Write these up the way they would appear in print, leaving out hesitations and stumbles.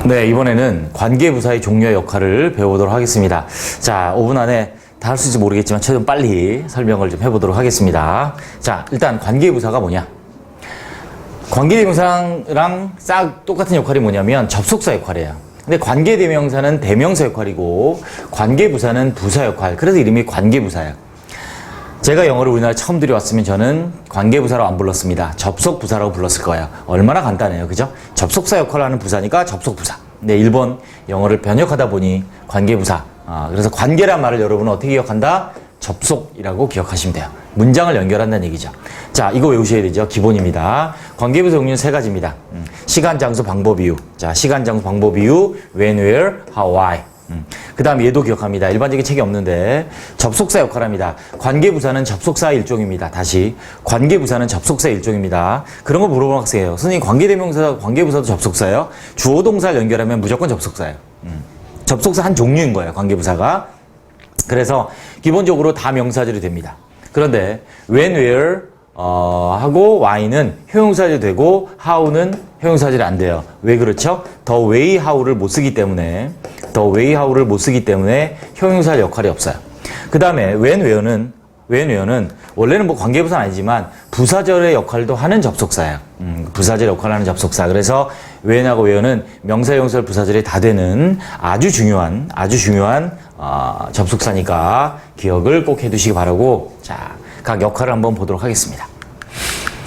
네, 이번에는 관계부사의 종류와 역할을 배워보도록 하겠습니다. 자, 5분 안에 다 할 수 있을지 모르겠지만 최대한 빨리 설명을 좀 해보도록 하겠습니다. 자, 일단 관계부사가 뭐냐? 관계대명사랑 싹 똑같은 역할이 뭐냐면 접속사 역할이에요. 근데 관계대명사는 대명사 역할이고 관계부사는 부사 역할. 그래서 이름이 관계부사예요. 제가 영어를 우리나라에 처음 들여왔으면 저는 관계부사로 안 불렀습니다. 접속부사라고 불렀을 거예요. 얼마나 간단해요. 그죠? 접속사 역할을 하는 부사니까 접속부사. 근데 일본 영어를 변역하다 보니 관계부사. 그래서 관계란 말을 여러분은 어떻게 기억한다? 접속이라고 기억하시면 돼요. 문장을 연결한다는 얘기죠. 자, 이거 외우셔야 되죠. 기본입니다. 관계부사 종류는 세 가지입니다. 시간, 장소, 방법, 이유. 자, 시간, 장소, 방법, 이유. when, where, how, why. 그 다음 얘도 기억합니다. 일반적인 책이 없는데 접속사 역할을 합니다. 관계부사는 접속사 일종입니다. 다시 관계부사는 접속사 일종입니다. 그런 거 물어보는 학생이에요. 선생님 관계대명사, 관계부사도 접속사예요? 주어 동사를 연결하면 무조건 접속사예요. 접속사 한 종류인 거예요. 관계부사가. 그래서 기본적으로 다 명사절이 됩니다. 그런데 when, where 하고 why는 형용사절이 되고 how는 형용사절이 안 돼요. 왜 그렇죠? the way how를 못 쓰기 때문에 형용사 역할이 없어요. 그 다음에 when, where는 원래는 뭐 관계부사는 아니지만 부사절의 역할도 하는 접속사예요. 부사절 역할을 하는 접속사. 그래서 when하고 where는 명사, 형용사, 부사절이 다 되는 아주 중요한 접속사니까 기억을 꼭 해두시기 바라고, 자, 각 역할을 한번 보도록 하겠습니다.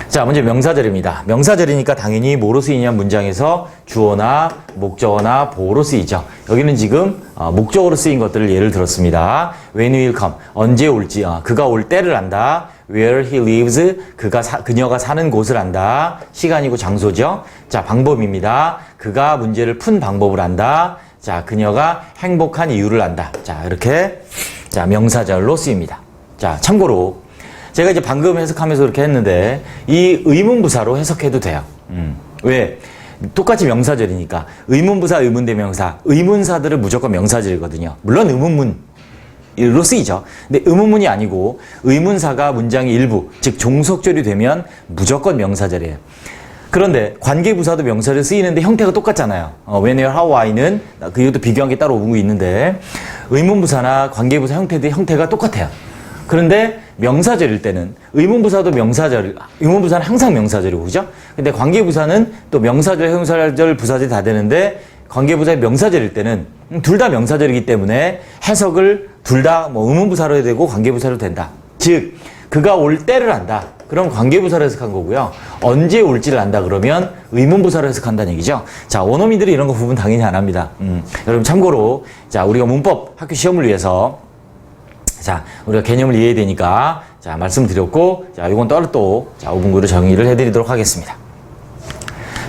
자, 먼저 명사절입니다. 명사절이니까 당연히 뭐로 쓰이냐 문장에서 주어나 목적어나 보어로 쓰이죠. 여기는 지금 목적어로 쓰인 것들을 예를 들었습니다. When he will come, 언제 올지, 그가 올 때를 안다. Where he lives, 그녀가 사는 곳을 안다. 시간이고 장소죠. 자, 방법입니다. 그가 문제를 푼 방법을 안다. 자, 그녀가 행복한 이유를 안다. 자, 이렇게 자 명사절로 쓰입니다. 자, 참고로 제가 이제 방금 해석하면서 그렇게 했는데 이 의문부사로 해석해도 돼요. 왜? 똑같이 명사절이니까 의문부사, 의문대명사, 의문사들은 무조건 명사절이거든요. 물론 의문문으로 쓰이죠. 근데 의문문이 아니고 의문사가 문장의 일부, 즉 종속절이 되면 무조건 명사절이에요. 그런데 관계부사도 명사를 쓰이는데 형태가 똑같잖아요. when, where, how, why는 그것도 비교한 게 따로 오고 있는데 의문부사나 관계부사 형태가 똑같아요. 그런데 명사절일 때는 의문부사도 의문부사는 항상 명사절이고, 그죠? 근데 관계부사는 또 명사절, 형용사절, 부사절이 다 되는데 관계부사의 명사절일 때는 둘 다 명사절이기 때문에 해석을 둘 다 뭐 의문부사로 해도 되고 관계부사로 된다. 즉 그가 올 때를 안다. 그럼 관계부사로 해석한 거고요. 언제 올지를 안다 그러면 의문부사로 해석한다는 얘기죠. 자, 원어민들이 이런 거 부분 당연히 안 합니다. 여러분 참고로 자, 우리가 문법 학교 시험을 위해서 자, 우리가 개념을 이해해야 되니까 자, 말씀드렸고, 자, 이건 따로 또 자, 5분구로 정의를 해드리도록 하겠습니다.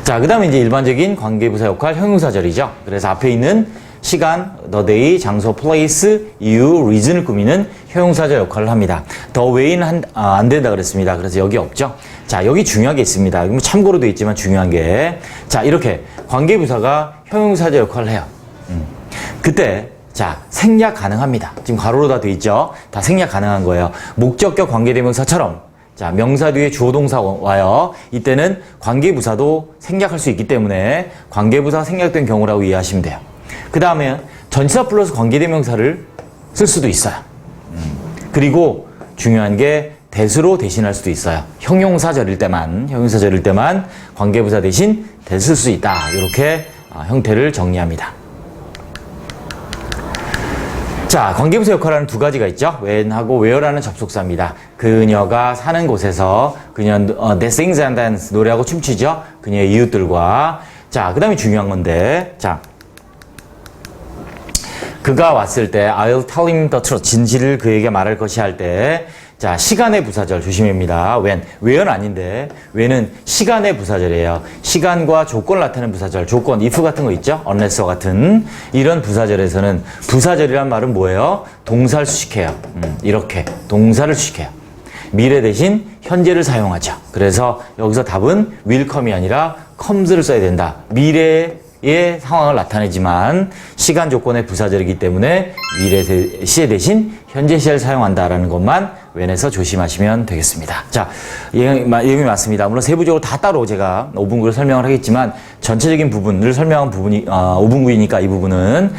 자, 그 다음에 이제 일반적인 관계부사 역할 형용사절이죠. 그래서 앞에 있는 시간, the day, 장소, place, 이유, reason을 꾸미는 형용사절 역할을 합니다. the way는 안 된다 그랬습니다. 그래서 여기 없죠. 자, 여기 중요한 게 있습니다. 이거 참고로 돼 있지만 중요한 게, 자, 이렇게 관계부사가 형용사절 역할을 해요. 그때 자, 생략 가능합니다. 지금 가로로 다 돼 있죠? 다 생략 가능한 거예요. 목적격 관계대명사처럼 자, 명사 뒤에 주어 동사 와요. 이때는 관계부사도 생략할 수 있기 때문에 관계부사 생략된 경우라고 이해하시면 돼요. 그 다음에 전치사 플러스 관계대명사를 쓸 수도 있어요. 그리고 중요한 게 대수로 대신할 수도 있어요. 형용사절일 때만 관계부사 대신 대를 쓸 수 있다. 이렇게 형태를 정리합니다. 자, 관계부사 역할을 하는 두 가지가 있죠. when하고 where라는 접속사입니다. 그녀가 사는 곳에서 그녀는 they sings and dance 노래하고 춤추죠. 그녀의 이웃들과. 자, 그 다음에 중요한 건데, 자, 그가 왔을 때 I'll tell him the truth. 진실을 그에게 말할 것이 할 때, 자, 시간의 부사절 조심합니다. where는 아닌데 when은 시간의 부사절이에요. 시간과 조건을 나타내는 부사절. 조건, if 같은 거 있죠? unless와 같은 이런 부사절에서는 부사절이란 말은 뭐예요? 동사를 수식해요. 이렇게 동사를 수식해요. 미래 대신 현재를 사용하죠. 그래서 여기서 답은 will come이 아니라 comes를 써야 된다. 미래의 미래의 상황을 나타내지만 시간 조건의 부사절이기 때문에 미래 시제 대신 현재 시제를 사용한다라는 것만 왼에서 조심하시면 되겠습니다. 자, 내용이 맞습니다. 물론 세부적으로 다 따로 제가 5분구를 설명을 하겠지만 전체적인 부분을 설명한 부분이 5분구이니까 이 부분은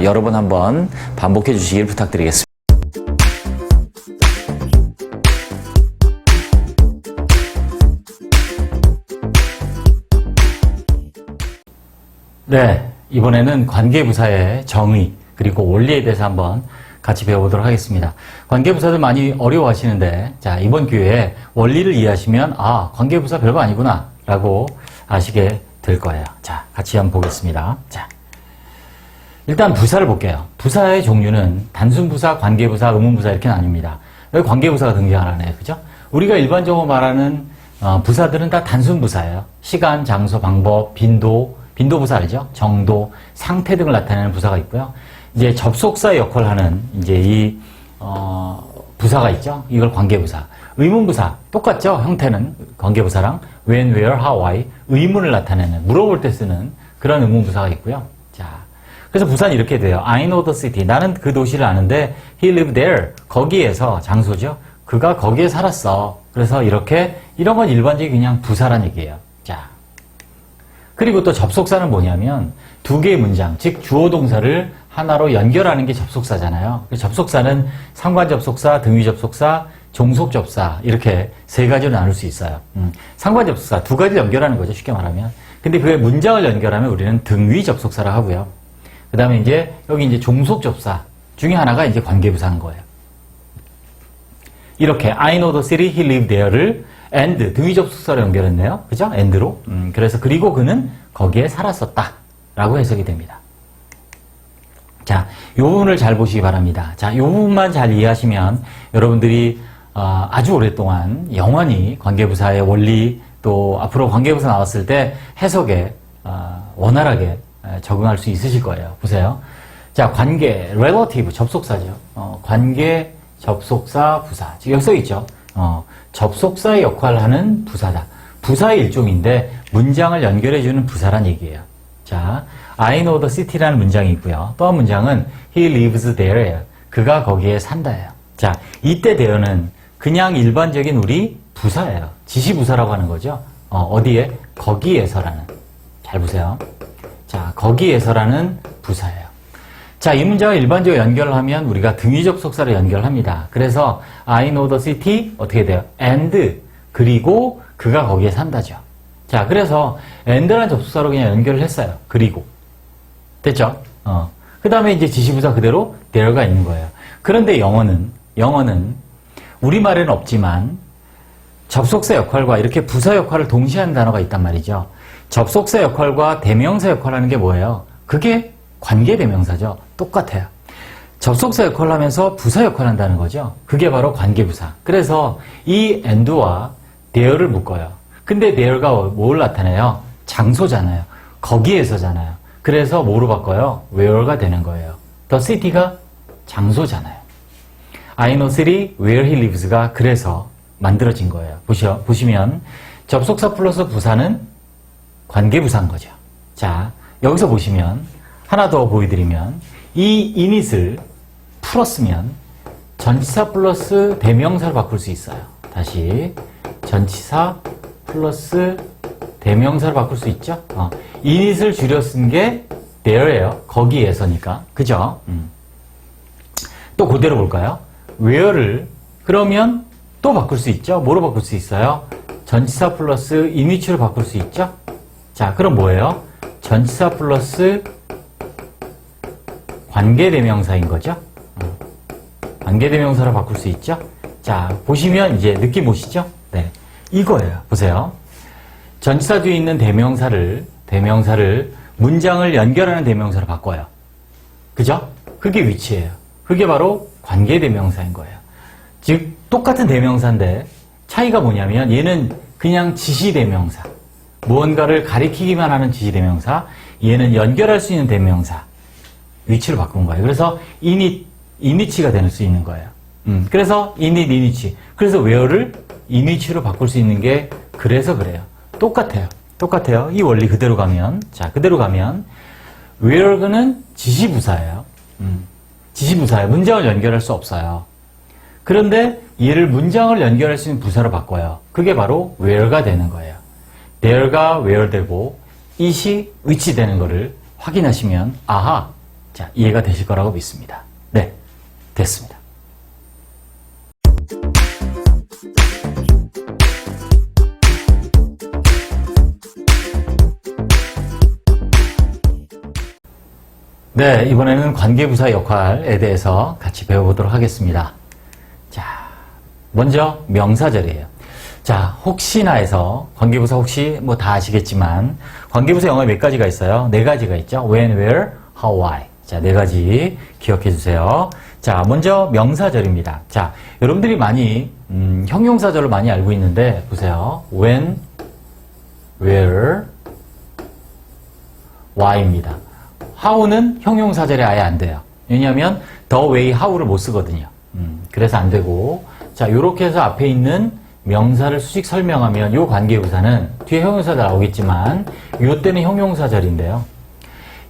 여러 번 한번 반복해 주시길 부탁드리겠습니다. 네, 이번에는 관계부사의 정의 그리고 원리에 대해서 한번 같이 배워보도록 하겠습니다. 관계부사들 많이 어려워하시는데 자, 이번 기회에 원리를 이해하시면 관계부사 별거 아니구나 라고 아시게 될 거예요. 자, 같이 한번 보겠습니다. 자, 일단 부사를 볼게요. 부사의 종류는 단순부사, 관계부사, 의문부사 이렇게 나뉩니다. 여기 관계부사가 등장하네요. 그죠? 우리가 일반적으로 말하는 부사들은 다 단순부사예요. 시간, 장소, 방법, 빈도부사 알죠? 정도, 상태 등을 나타내는 부사가 있고요. 이제 접속사의 역할을 하는 이제 부사가 있죠. 이걸 관계부사. 의문부사 똑같죠. 형태는 관계부사랑 when, where, how, why 의문을 나타내는 물어볼 때 쓰는 그런 의문부사가 있고요. 자, 그래서 부사는 이렇게 돼요. I know the city. 나는 그 도시를 아는데 he lived there. 거기에서 장소죠. 그가 거기에 살았어. 그래서 이런 건 일반적인 그냥 부사란 얘기예요. 자. 그리고 또 접속사는 뭐냐면 두 개의 문장, 즉 주어 동사를 하나로 연결하는 게 접속사잖아요. 접속사는 상관접속사, 등위접속사, 종속접사 이렇게 세 가지로 나눌 수 있어요. 상관접속사 두 가지를 연결하는 거죠. 쉽게 말하면. 근데 그 문장을 연결하면 우리는 등위접속사라 하고요. 그 다음에 이제 여기 이제 종속접사 중에 하나가 이제 관계부사인 거예요. 이렇게 I know the city, he lived there를 and 등위접속사로 연결했네요. 그죠? and로. 그래서 그리고 그는 거기에 살았었다. 라고 해석이 됩니다. 자, 이 부분을 잘 보시기 바랍니다. 자, 이 부분만 잘 이해하시면 여러분들이 아주 오랫동안 영원히 관계부사의 원리 또 앞으로 관계부사 나왔을 때 해석에 원활하게 적응할 수 있으실 거예요. 보세요. 자, 관계, relative, 접속사죠. 관계, 접속사, 부사. 지금 여기 써있죠. 접속사의 역할을 하는 부사다. 부사의 일종인데 문장을 연결해주는 부사란 얘기예요. 자, I know the city라는 문장이 있고요. 또 한 문장은 he lives there예요. 그가 거기에 산다예요. 자, 이때 there는 그냥 일반적인 우리 부사예요. 지시부사라고 하는 거죠. 어디에? 거기에서라는. 잘 보세요. 자, 거기에서라는 부사예요. 자, 이 문장을 일반적으로 연결을 하면 우리가 등위접속사로 연결합니다. 그래서 I know the city 어떻게 돼요? and 그리고 그가 거기에 산다죠. 자, 그래서 and라는 접속사로 그냥 연결을 했어요. 그리고 됐죠? 그 다음에 이제 지시부사 그대로 there가 있는 거예요. 그런데 영어는 우리말에는 없지만 접속사 역할과 이렇게 부사 역할을 동시에 하는 단어가 있단 말이죠. 접속사 역할과 대명사 역할을 하는 게 뭐예요? 그게 관계대명사죠. 똑같아요. 접속사 역할을 하면서 부사 역할을 한다는 거죠. 그게 바로 관계부사. 그래서 이 and와 there를 묶어요. 근데 there가 뭘 나타내요? 장소잖아요. 거기에서잖아요. 그래서 뭐로 바꿔요? where가 되는 거예요. The city가 장소잖아요. I know city where he lives가 그래서 만들어진 거예요. 보시면 접속사 플러스 부사는 관계부사인 거죠. 자, 여기서 보시면 하나 더 보여드리면 이 init을 풀었으면 전치사 플러스 대명사로 바꿀 수 있어요. 다시 전치사 플러스 대명사로 바꿀 수 있죠. init을 줄여 쓴 게 there예요. 거기에서니까. 그죠? 또 그대로 볼까요? where를 그러면 또 바꿀 수 있죠. 뭐로 바꿀 수 있어요? 전치사 플러스 init로 바꿀 수 있죠. 자, 그럼 뭐예요? 전치사 플러스 관계대명사인 거죠. 관계대명사로 바꿀 수 있죠. 자, 보시면 이제 느낌 오시죠? 네, 이거예요. 보세요. 전치사 뒤에 있는 대명사를 문장을 연결하는 대명사로 바꿔요. 그죠? 그게 위치예요. 그게 바로 관계대명사인 거예요. 즉 똑같은 대명사인데 차이가 뭐냐면 얘는 그냥 지시대명사, 무언가를 가리키기만 하는 지시대명사, 얘는 연결할 수 있는 대명사 위치를 바꾼 거예요. 그래서 init가 될 수 있는 거예요. 그래서 init. 그래서 where를 init로 바꿀 수 있는 게 그래서 그래요. 똑같아요. 똑같아요. 이 원리 그대로 가면, 자, 그대로 가면, where는 지시부사예요. 지시부사예요. 문장을 연결할 수 없어요. 그런데 얘를 문장을 연결할 수 있는 부사로 바꿔요. 그게 바로 where가 되는 거예요. there가 where 되고, it이 which 되는 거를 확인하시면, 아하, 자, 이해가 되실 거라고 믿습니다. 네, 됐습니다. 네, 이번에는 관계부사 역할에 대해서 같이 배워보도록 하겠습니다. 자, 먼저 명사절이에요. 자, 혹시나 해서 관계부사 혹시 뭐 다 아시겠지만 관계부사 영어에 몇 가지가 있어요? 네 가지가 있죠. when, where, how, why. 자, 네 가지 기억해 주세요. 자, 먼저 명사절입니다. 자, 여러분들이 많이 형용사절을 많이 알고 있는데 보세요. when, where, why입니다. how는 형용사절에 아예 안 돼요. 왜냐하면 the way how를 못 쓰거든요. 그래서 안 되고, 자, 요렇게 해서 앞에 있는 명사를 수식 설명하면 요 관계부사는 뒤에 형용사절 나오겠지만 요 때는 형용사절인데요.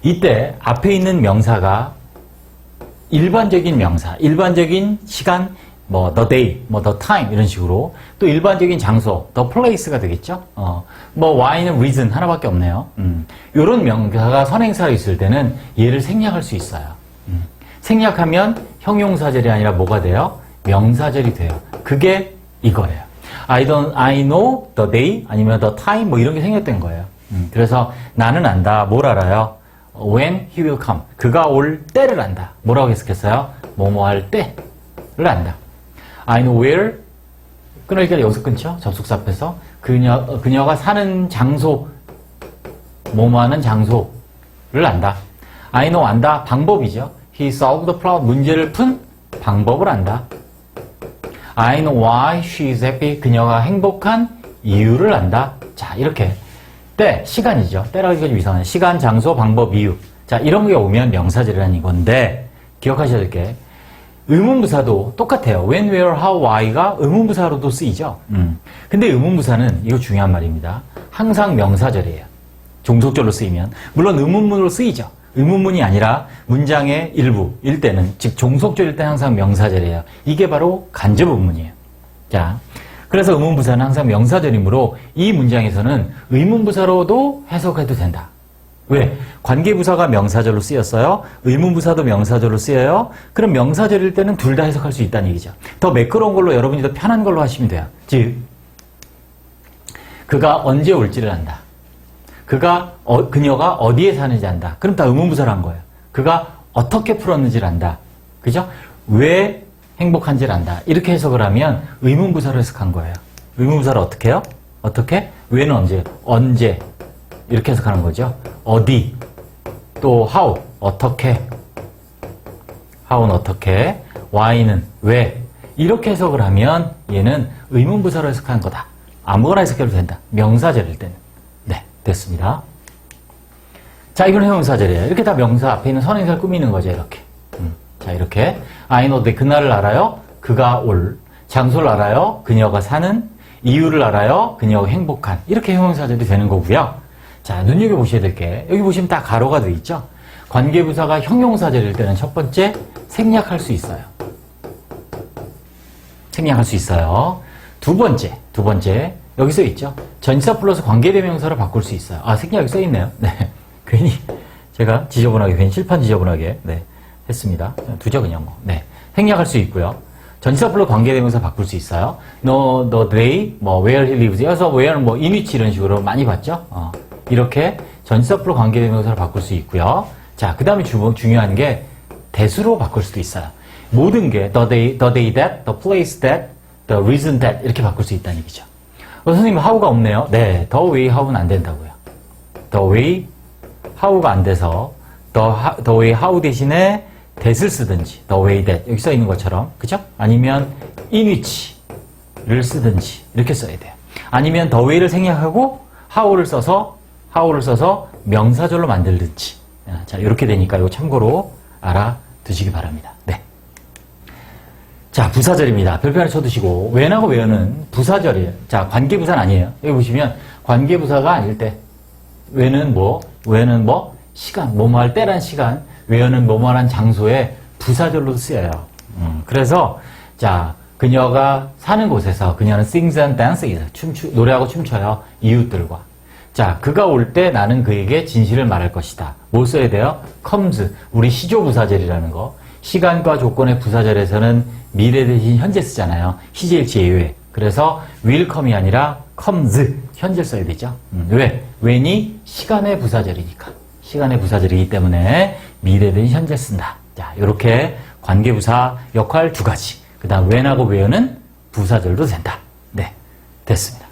이때 앞에 있는 명사가 일반적인 명사, 일반적인 시간, 뭐 the day, 뭐 the time 이런 식으로 또 일반적인 장소, the place가 되겠죠. 뭐 why는 reason 하나밖에 없네요. 요런 명사가 선행사로 있을 때는 얘를 생략할 수 있어요. 생략하면 형용사절이 아니라 뭐가 돼요? 명사절이 돼요. 그게 이거예요. I know the day 아니면 the time 뭐 이런 게 생략된 거예요. 그래서 나는 안다. 뭘 알아요? When he will come. 그가 올 때를 안다. 뭐라고 해석했어요? 뭐뭐 할 때를 안다. I know where. 끊을게 여기서 끊죠? 접속사 앞에서. 그녀가 사는 장소, 뭐뭐 하는 장소를 안다. I know 안다. 방법이죠. He solved the problem. 문제를 푼 방법을 안다. I know why she is happy. 그녀가 행복한 이유를 안다. 자, 이렇게. 때, 시간이죠. 때라고 하기가 좀 이상하네. 시간, 장소, 방법, 이유. 자, 이런 게 오면 명사절이라는 이건데, 기억하셔야 될 게, 의문부사도 똑같아요. when, where, how, why가 의문부사로도 쓰이죠. 근데 의문부사는, 이거 중요한 말입니다. 항상 명사절이에요. 종속절로 쓰이면. 물론 의문문으로 쓰이죠. 의문문이 아니라 문장의 일부일 때는, 즉 종속절일 때는 항상 명사절이에요. 이게 바로 간접 의문이에요. 자, 그래서 의문부사는 항상 명사절이므로 이 문장에서는 의문부사로도 해석해도 된다. 왜? 관계부사가 명사절로 쓰였어요. 의문부사도 명사절로 쓰여요. 그럼 명사절일 때는 둘 다 해석할 수 있다는 얘기죠. 더 매끄러운 걸로 여러분이 더 편한 걸로 하시면 돼요. 즉, 그가 언제 올지를 안다. 그녀가 어디에 사는지 안다. 그럼 다 의문부사로 한 거예요. 그가 어떻게 풀었는지를 안다. 그죠? 왜 행복한지를 안다. 이렇게 해석을 하면 의문부사로 해석한 거예요. 의문부사를 어떻게 해요? 어떻게? 왜는 언제? 언제. 이렇게 해석하는 거죠. 어디. 또 how. 어떻게. how는 어떻게. why는 왜. 이렇게 해석을 하면 얘는 의문부사로 해석한 거다. 아무거나 해석해도 된다. 명사절일 때는. 네, 됐습니다. 자, 이건 형용사절이에요. 이렇게 다 명사 앞에 있는 선행사를 꾸미는 거죠. 이렇게. 자, 이렇게. I know that. 그날을 알아요. 그가 올. 장소를 알아요. 그녀가 사는. 이유를 알아요. 그녀가 행복한. 이렇게 형용사절이 되는 거고요. 자, 눈여겨보셔야 될 게, 여기 보시면 다 가로가 되어 있죠? 관계부사가 형용사절일 때는 첫 번째, 생략할 수 있어요. 생략할 수 있어요. 두 번째, 여기 써 있죠? 전치사 플러스 관계대명사로 바꿀 수 있어요. 아, 생략이 써 있네요. 네. 괜히 제가 괜히 칠판 지저분하게, 네. 했습니다. 두죠, 그냥 뭐. 네. 생략할 수 있고요. 전치사 플러스 관계대명사 바꿀 수 있어요. the day, 뭐, where he lives. 여기서 where는 뭐, in which 이런 식으로 많이 봤죠? 이렇게 전치사 플러스 관계대명사를 바꿀 수 있고요. 자, 그 다음에 중요한 게 대수로 바꿀 수도 있어요. 모든 게 the day that, the place that, the reason that 이렇게 바꿀 수 있다는 얘기죠. 선생님, how가 없네요. 네, the way how는 안 된다고요. the way how가 안 돼서 the way how 대신에 that을 쓰든지 the way that 여기 써 있는 것처럼 그죠? 아니면 in which를 쓰든지 이렇게 써야 돼요. 아니면 the way를 생략하고 how를 써서 명사절로 만들든지. 자, 이렇게 되니까 이거 참고로 알아두시기 바랍니다. 네. 자, 부사절입니다. 별표 하나 쳐두시고 when하고 where는 부사절이에요. 자, 관계부사는 아니에요. 여기 보시면 관계부사가 아닐 때, when은 시간, 뭐뭐할 때란 시간, where는 뭐뭐한 장소에 부사절로 쓰여요. 그래서, 자, 그녀가 사는 곳에서 그녀는 sings and dances, 노래하고 춤춰요. 이웃들과. 자, 그가 올 때 나는 그에게 진실을 말할 것이다. 뭘 써야 돼요? comes, 우리 시조부사절이라는 거. 시간과 조건의 부사절에서는 미래 대신 현재 쓰잖아요. 희재일치 예외. 그래서 will come이 아니라 comes, 현재 써야 되죠. 왜? when이 시간의 부사절이니까. 시간의 부사절이기 때문에 미래 대신 현재 쓴다. 자, 이렇게 관계부사 역할 두 가지. 그 다음 when하고 where는 부사절도 된다. 네, 됐습니다.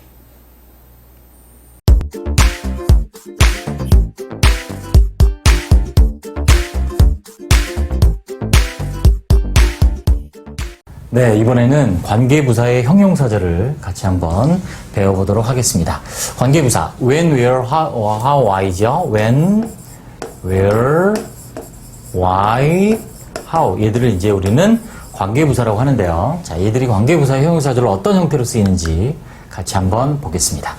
네, 이번에는 관계부사의 형용사절을 같이 한번 배워보도록 하겠습니다. 관계부사, when, where, how, why죠. when, where, why, how. 얘들을 이제 우리는 관계부사라고 하는데요. 자, 얘들이 관계부사의 형용사절로 어떤 형태로 쓰이는지 같이 한번 보겠습니다.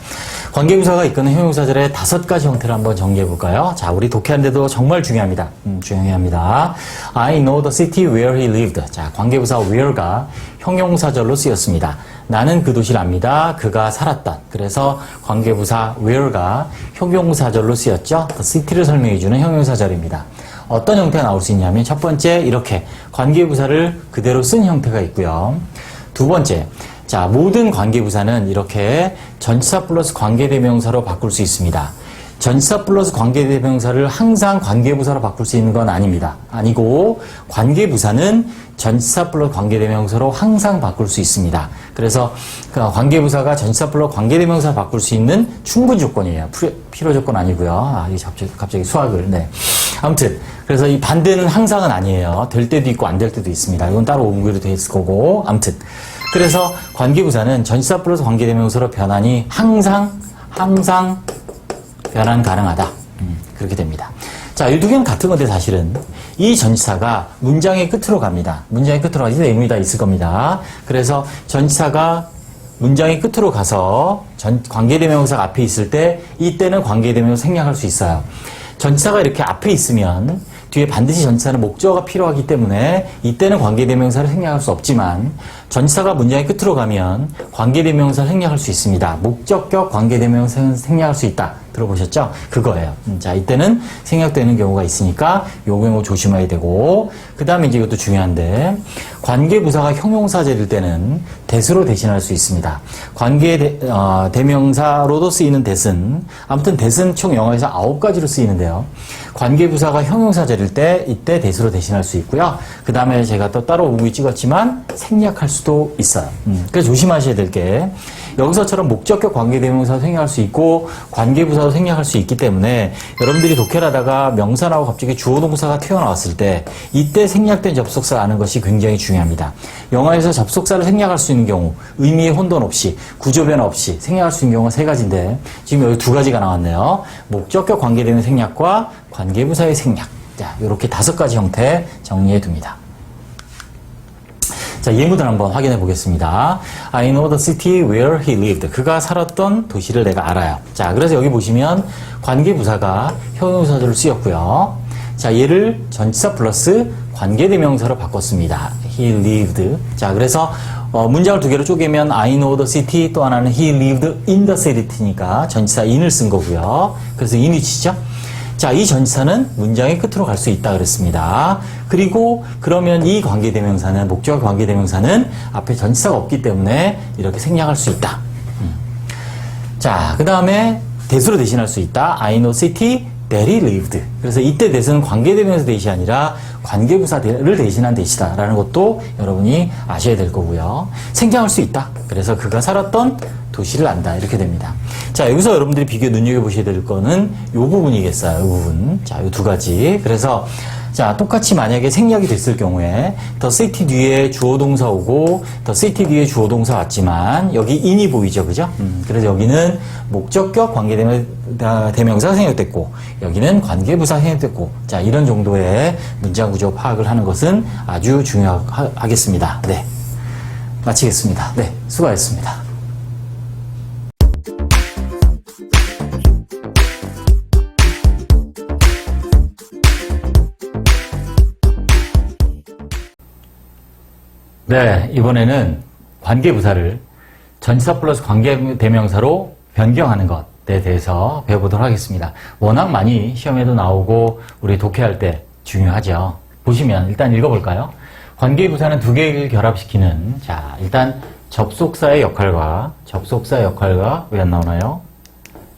관계부사가 이끄는 형용사절의 5가지 형태를 한번 정리해 볼까요? 자, 우리 독해하는데도 정말 중요합니다. 중요합니다. I know the city where he lived. 자, 관계부사 where가 형용사절로 쓰였습니다. 나는 그 도시를 압니다. 그가 살았던. 그래서 관계부사 where가 형용사절로 쓰였죠. the city를 설명해주는 형용사절입니다. 어떤 형태가 나올 수 있냐면 첫 번째 이렇게 관계부사를 그대로 쓴 형태가 있고요. 두 번째, 자, 모든 관계부사는 이렇게 전치사 플러스 관계대명사로 바꿀 수 있습니다. 전치사 플러스 관계대명사를 항상 관계부사로 바꿀 수 있는 건 아닙니다. 아니고 관계부사는 전치사 플러스 관계대명사로 항상 바꿀 수 있습니다. 그래서 관계부사가 전치사 플러스 관계대명사로 바꿀 수 있는 충분 조건이에요. 필요 조건 아니고요. 아, 이게 갑자기 수학을. 네. 아무튼 그래서 이 반대는 항상은 아니에요. 될 때도 있고 안 될 때도 있습니다. 이건 따로 공부로 돼 있을 거고. 아무튼 그래서 관계부사는 전치사 플러스 관계대명사로 변환이 항상 변환 가능하다. 그렇게 됩니다. 자, 이 두 개는 같은 건데 사실은 이 전치사가 문장의 끝으로 갑니다. 문장의 끝으로 가서 내용이 다 있을 겁니다. 그래서 전치사가 문장의 끝으로 가서 관계대명사가 앞에 있을 때 이때는 관계대명사 생략할 수 있어요. 전치사가 이렇게 앞에 있으면 뒤에 반드시 전치사는 목적어가 필요하기 때문에 이때는 관계대명사를 생략할 수 없지만 전치사가 문장의 끝으로 가면 관계대명사를 생략할 수 있습니다. 목적격 관계대명사는 생략할 수 있다. 들어보셨죠? 그거예요. 자, 이때는 생략되는 경우가 있으니까 요 경우 조심해야 되고 그 다음에 이제 이것도 중요한데 관계부사가 형용사절일 때는 대수로 대신할 수 있습니다. 대명사로도 쓰이는 대은 아무튼 대은 총 영어에서 9가지로 쓰이는데요. 관계부사가 형용사절일 때 이때 대수로 대신할 수 있고요. 그 다음에 제가 또 따로 우기 찍었지만 생략할 수도 있어요. 그래서 조심하셔야 될 게 여기서처럼 목적격 관계대명사도 생략할 수 있고 관계부사도 생략할 수 있기 때문에 여러분들이 독해를 하다가 명사 나오고 갑자기 주어동사가 튀어나왔을 때 이때 생략된 접속사 아는 것이 굉장히 중요합니다. 영어에서 접속사를 생략할 수 있는 경우 의미의 혼돈 없이 구조 변화 없이 생략할 수 있는 경우가 3가지인데 지금 여기 2가지가 나왔네요. 목적격 관계대명사 생략과 관계부사의 생략. 자, 이렇게 5가지 형태 정리해 둡니다. 자, 예문을 한번 확인해 보겠습니다. I know the city where he lived. 그가 살았던 도시를 내가 알아요. 자, 그래서 여기 보시면 관계부사가 형용사절로 쓰였고요. 자, 얘를 전치사 플러스 관계대명사로 바꿨습니다. He lived. 자, 그래서 문장을 2개로 쪼개면 I know the city 또 하나는 he lived in the city니까 전치사 in을 쓴 거고요. 그래서 in 위치죠. 자, 이 전치사는 문장의 끝으로 갈 수 있다 그랬습니다. 그리고 그러면 이 관계대명사는 목적 관계대명사는 앞에 전치사가 없기 때문에 이렇게 생략할 수 있다. 자, 그 다음에 대수로 대신할 수 있다. I know city that he lived. 그래서 이때 대수는 관계대명사 대시 아니라 관계부사를 대신한 대시다라는 것도 여러분이 아셔야 될 거고요. 생략할 수 있다. 그래서 그가 살았던 도시를 안다. 이렇게 됩니다. 자, 여기서 여러분들이 비교 눈여겨보셔야 될 거는 이 부분이겠어요. 이 부분. 자, 이 2가지. 그래서 자, 똑같이 만약에 생략이 됐을 경우에 the city 뒤에 주어동사 오고 the city 뒤에 주어동사 왔지만 여기 in이 보이죠. 그죠? 그래서 여기는 목적격 관계대명사가 생략됐고 여기는 관계부사 생략됐고 자, 이런 정도의 문장 구조 파악을 하는 것은 아주 중요하겠습니다. 네. 마치겠습니다. 네. 수고하셨습니다. 네, 이번에는 관계부사를 전치사 플러스 관계대명사로 변경하는 것에 대해서 배워보도록 하겠습니다. 워낙 많이 시험에도 나오고 우리 독해할 때 중요하죠. 보시면 일단 읽어볼까요? 관계부사는 두 개를 결합시키는, 자, 일단 접속사의 역할과 왜 안 나오나요?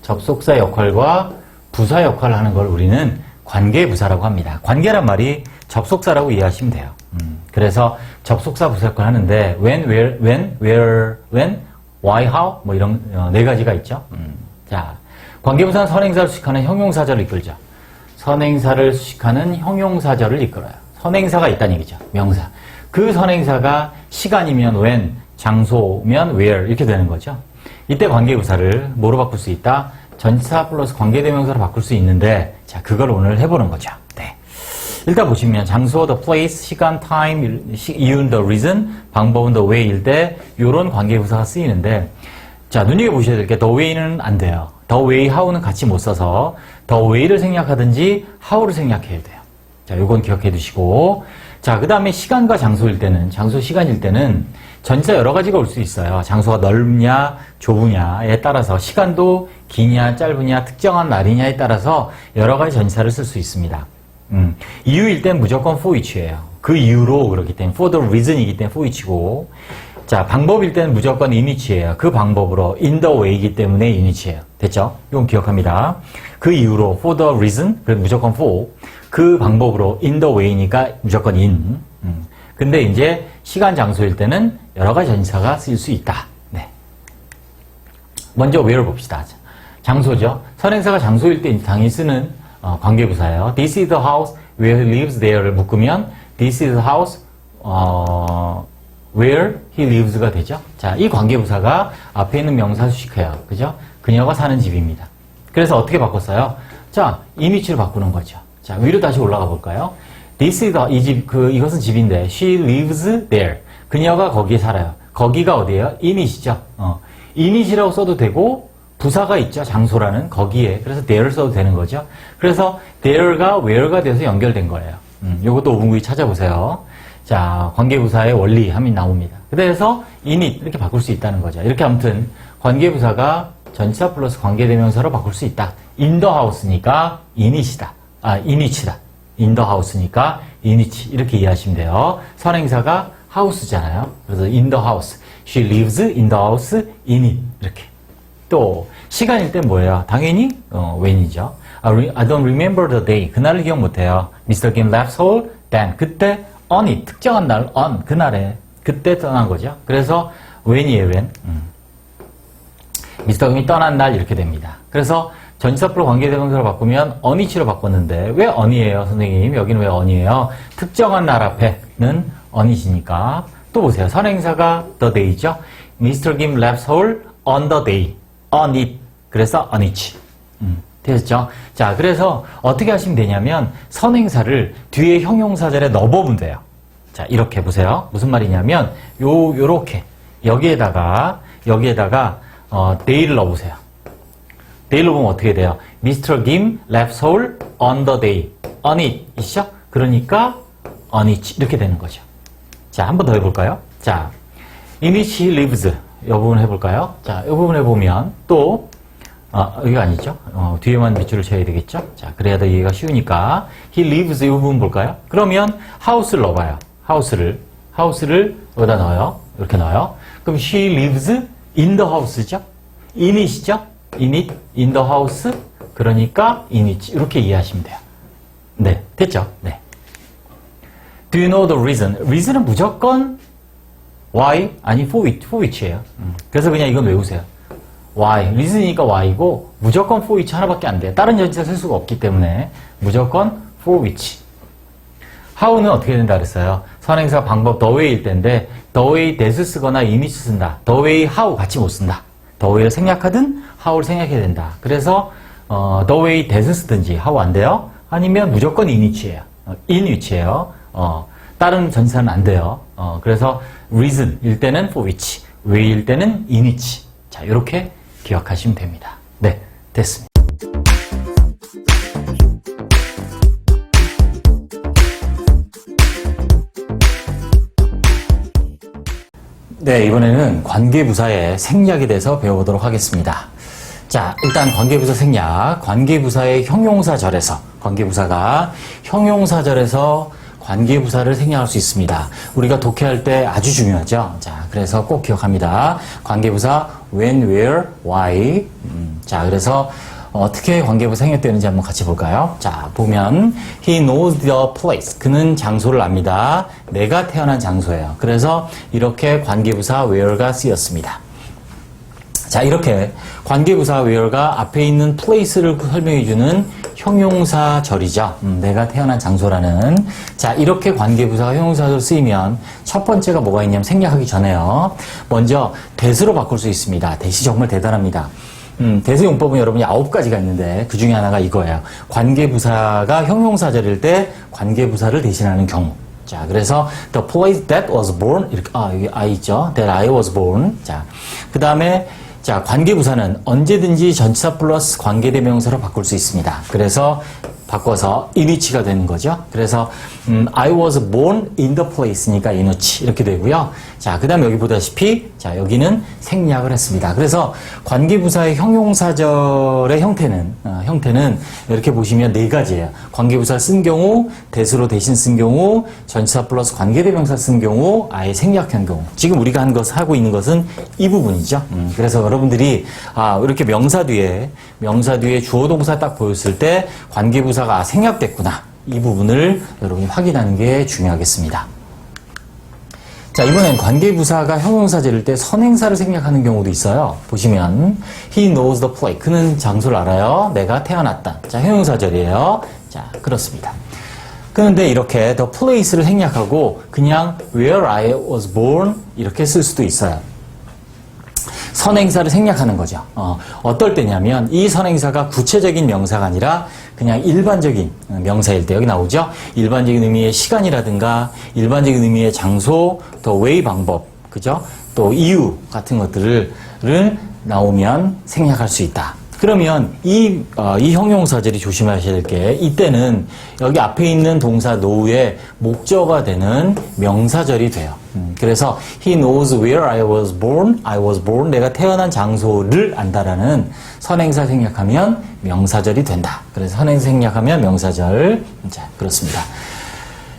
접속사 역할과 부사 역할을 하는 걸 우리는 관계부사라고 합니다. 관계란 말이 접속사라고 이해하시면 돼요. 그래서 접속사 부사 역할을 하는데 when, where, when, why, how 뭐 이런 네 가지가 있죠. 자, 관계부사는 선행사를 수식하는 형용사절을 이끌죠. 선행사를 수식하는 형용사절을 이끌어요. 선행사가 있다는 얘기죠. 명사. 그 선행사가 시간이면 when, 장소면 where 이렇게 되는 거죠. 이때 관계부사를 뭐로 바꿀 수 있다? 전치사 플러스 관계대명사로 바꿀 수 있는데, 자, 그걸 오늘 해보는 거죠. 네. 일단 보시면 장소, the place, 시간, time, 이유는 the reason, 방법은 the way일 때 이런 관계부사가 쓰이는데, 자, 눈여겨보셔야 될 게 the way는 안 돼요. the way, how는 같이 못 써서 the way를 생략하든지 how를 생략해야 돼요. 자, 요건 기억해 두시고, 자, 그 다음에 시간과 장소일 때는, 장소, 시간일 때는 전치사 여러 가지가 올 수 있어요. 장소가 넓냐, 좁으냐에 따라서 시간도 기냐, 짧으냐, 특정한 날이냐에 따라서 여러 가지 전치사를 쓸 수 있습니다. 이유일 땐 무조건 for which예요. 그 이유로 그렇기 때문에 for the reason이기 때문에 for which고, 자, 방법일 때는 무조건 in which예요. 그 방법으로 in the way이기 때문에 in which예요. 됐죠? 이건 기억합니다. 그 이유로 for the reason, 그래서 무조건 for, 그 방법으로 in the way니까 무조건 in. 근데 이제 시간, 장소일 때는 여러 가지 전치사가 쓰일 수 있다. 네. 먼저 where 봅시다. 장소죠. 선행사가 장소일 때 당연히 쓰는 관계부사예요. This is the house where he lives there를 묶으면 This is the house where he lives가 되죠. 자, 이 관계부사가 앞에 있는 명사 수식해요. 그죠? 그녀가 사는 집입니다. 그래서 어떻게 바꿨어요? 자, in which로 바꾸는 거죠. 자, 위로 다시 올라가 볼까요? This is the, 이것은 집인데, she lives there. 그녀가 거기에 살아요. 거기가 어디예요? in it이죠. in it이라고 써도 되고, 부사가 있죠. 장소라는 거기에. 그래서 there를 써도 되는 거죠. 그래서 there가 where가 돼서 연결된 거예요. 요것도 5분구이 찾아보세요. 자, 관계부사의 원리 하면 나옵니다. 그래서 in it 이렇게 바꿀 수 있다는 거죠. 이렇게 아무튼 관계부사가 전치사 플러스 관계대명사로 바꿀 수 있다. in the house니까 in it이다. in which다. in the house니까 in which 이렇게 이해하시면 돼요. 선행사가 house잖아요. 그래서 in the house. She lives in the house in it. 이렇게. 또 시간일 땐 뭐예요? 당연히 when이죠. I don't remember the day. 그날을 기억 못해요. Mr. Kim left Seoul then. 그때 on it. 특정한 날 on. 그날에. 그때 떠난 거죠. 그래서 when이에요. when. Mr. Kim이 떠난 날 이렇게 됩니다. 그래서 전치사 플러스 관계대명사로 바꾸면 on it로 바꿨는데 왜 on이에요, 선생님? 여기는 왜 on이에요? 특정한 날 앞에는 on it이니까. 또 보세요. 선행사가 the day죠. Mr. Kim left Seoul on the day. on it. 그래서 on it. 됐죠? 자, 그래서 어떻게 하시면 되냐면 선행사를 뒤에 형용사절에 넣어보면 돼요. 자, 이렇게 보세요. 무슨 말이냐면 요렇게 여기에다가 day를 넣어보세요. day로 보면 어떻게 돼요? Mr. Kim left Seoul on the day. on it. 이시죠? 그러니까 on it. 이렇게 되는 거죠. 자, 한 번 더 해볼까요? 자, in which he lives. 이 부분 해볼까요? 자, 이 부분 해보면 또 여기가 아니죠? 뒤에만 밑줄을 쳐야 되겠죠? 자, 그래야 더 이해가 쉬우니까 he lives 이 부분 볼까요? 그러면 house를 넣어봐요. house를 여기다 넣어요. 이렇게 넣어요. 그럼 she lives in the house죠? in it이죠? in it, in the house. 그러니까 in it. 이렇게 이해하시면 돼요. 네, 됐죠? 네. Do you know the reason? reason은 무조건 why? 아니, for which예요. 그래서 그냥 이건 외우세요. why. reason이니까 why고 무조건 for which 하나밖에 안 돼요. 다른 전치사 쓸 수가 없기 때문에 무조건 for which. how는 어떻게 된다 그랬어요? 선행사 방법 the way일 때인데 the way that 쓰거나 in which 쓴다. the way how 같이 못 쓴다. the way를 생략하든 how를 생략해야 된다. 그래서 the way that 쓰든지 how 안 돼요. 아니면 무조건 in which예요. in which예요. 다른 전치사는 안 돼요. 그래서 reason일 때는 for which, way일 때는 in which. 자, 이렇게 기억하시면 됩니다. 네, 됐습니다. 네, 이번에는 관계부사의 생략에 대해서 배워보도록 하겠습니다. 자, 일단 관계부사 생략. 관계부사의 형용사절에서, 관계부사가 형용사절에서 관계부사를 생략할 수 있습니다. 우리가 독해할 때 아주 중요하죠. 자, 그래서 꼭 기억합니다. 관계부사 when, where, why. 자, 그래서 어떻게 관계부사 생략되는지 한번 같이 볼까요? 자, 보면 he knows the place. 그는 장소를 압니다. 내가 태어난 장소예요. 그래서 이렇게 관계부사 where가 쓰였습니다. 자, 이렇게 관계부사 where가 앞에 있는 place를 설명해주는 형용사절이죠. 내가 태어난 장소라는. 자, 이렇게 관계부사가 형용사절 쓰이면 첫 번째가 뭐가 있냐면 생략하기 전에요. 먼저 대수로 바꿀 수 있습니다. 대시 정말 대단합니다. 대수 용법은 여러분이 9가지가 있는데 그 중에 하나가 이거예요. 관계부사가 형용사절일 때 관계부사를 대신하는 경우. 자, 그래서 the place that was born 이렇게 여기 I 있죠. that I was born. 자, 그 다음에 자, 관계부사는 언제든지 전치사 플러스 관계대명사로 바꿀 수 있습니다. 그래서 바꿔서 in which가 되는 거죠. 그래서 I was born in the place니까 in which 이렇게 되고요. 자, 그 다음에 여기 보다시피 자, 여기는 생략을 했습니다. 그래서 관계부사의 형용사절의 형태는 이렇게 보시면 4가지예요. 관계부사 쓴 경우, 대수로 대신 쓴 경우, 전치사 플러스 관계대명사 쓴 경우, 아예 생략한 경우. 지금 우리가 하고 있는 것은 이 부분이죠. 그래서 여러분들이 이렇게 명사 뒤에 주어 동사 딱 보였을 때 관계부사가 생략됐구나. 이 부분을 여러분이 확인하는 게 중요하겠습니다. 자, 이번엔 관계부사가 형용사절일 때 선행사를 생략하는 경우도 있어요. 보시면 he knows the place. 그는 장소를 알아요. 내가 태어났다. 자, 형용사절이에요. 자, 그렇습니다. 그런데 이렇게 the place를 생략하고 그냥 where I was born 이렇게 쓸 수도 있어요. 선행사를 생략하는 거죠. 어떨 때냐면 이 선행사가 구체적인 명사가 아니라 그냥 일반적인 명사일 때 여기 나오죠. 일반적인 의미의 시간이라든가 일반적인 의미의 장소, 또 way 방법, 그죠? 또 이유 같은 것들을 나오면 생략할 수 있다. 그러면 이 형용사절이 조심하셔야 될 게 이때는 여기 앞에 있는 동사 know의 목적어가 되는 명사절이 돼요. 그래서 he knows where I was born, 내가 태어난 장소를 안다라는 선행사 생략하면 명사절이 된다. 그래서 선행사 생략하면 명사절. 자, 그렇습니다.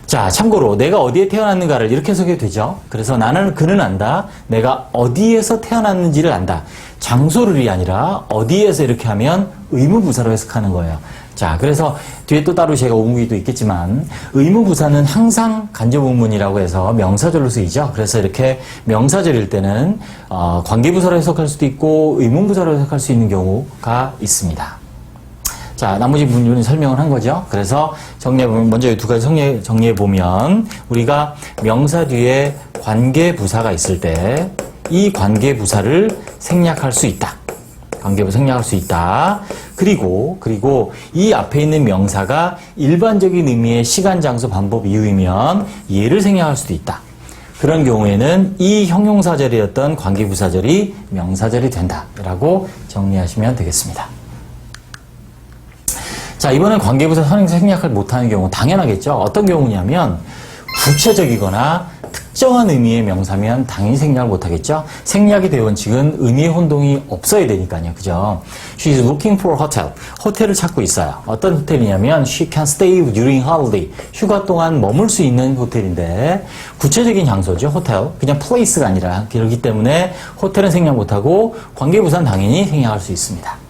자, 참고로 내가 어디에 태어났는가를 이렇게 해석해도 되죠. 그래서 그는 안다. 내가 어디에서 태어났는지를 안다. 장소를이 아니라 어디에서 이렇게 하면 의무부사로 해석하는 거예요. 자, 그래서 뒤에 또 따로 제가 오무기도 있겠지만 의무부사는 항상 간접의문이라고 해서 명사절로 쓰이죠. 그래서 이렇게 명사절일 때는 관계부사로 해석할 수도 있고 의문부사로 해석할 수 있는 경우가 있습니다. 자, 나머지 부분은 설명을 한 거죠. 그래서 정리해보면, 먼저 이 2가지 정리해보면, 우리가 명사 뒤에 관계부사가 있을 때, 이 관계부사를 생략할 수 있다. 관계부사 생략할 수 있다. 그리고 이 앞에 있는 명사가 일반적인 의미의 시간, 장소, 방법, 이유이면 얘를 생략할 수도 있다. 그런 경우에는 이 형용사절이었던 관계부사절이 명사절이 된다. 라고 정리하시면 되겠습니다. 자, 이번엔 관계부사 선행사 생략을 못하는 경우 당연하겠죠. 어떤 경우냐면 구체적이거나 특정한 의미의 명사면 당연히 생략을 못하겠죠. 생략이 된 원칙은 의미의 혼동이 없어야 되니까요. 그죠? She is looking for a hotel. 호텔을 찾고 있어요. 어떤 호텔이냐면 She can stay during holiday. 휴가 동안 머물 수 있는 호텔인데 구체적인 장소죠. 호텔. 그냥 place가 아니라 그렇기 때문에 호텔은 생략 못하고 관계부사는 당연히 생략할 수 있습니다.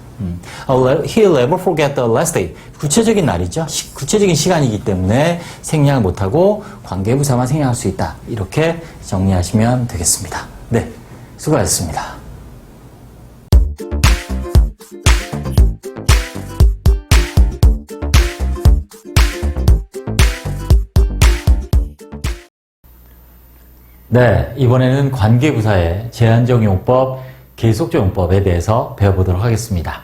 He'll never forget the last day. 구체적인 날이죠. 구체적인 시간이기 때문에 생략을 못하고 관계부사만 생략할 수 있다. 이렇게 정리하시면 되겠습니다. 네, 수고하셨습니다. 네, 이번에는 관계부사의 제한적 용법, 계속적 용법에 대해서 배워보도록 하겠습니다.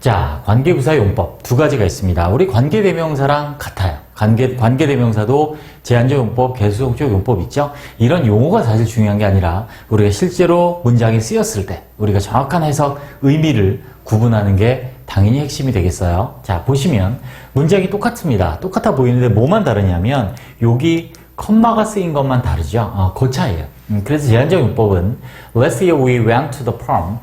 자, 관계부사 용법 2가지가 있습니다. 우리 관계대명사랑 같아요. 관계대명사도 제한적 용법, 계속적 용법 있죠? 이런 용어가 사실 중요한 게 아니라 우리가 실제로 문장에 쓰였을 때 우리가 정확한 해석, 의미를 구분하는 게 당연히 핵심이 되겠어요. 자, 보시면 문장이 똑같습니다. 똑같아 보이는데 뭐만 다르냐면 여기 컴마가 쓰인 것만 다르죠? 그 차이예요. 그래서 제한적 용법은 Last year we went to the farm.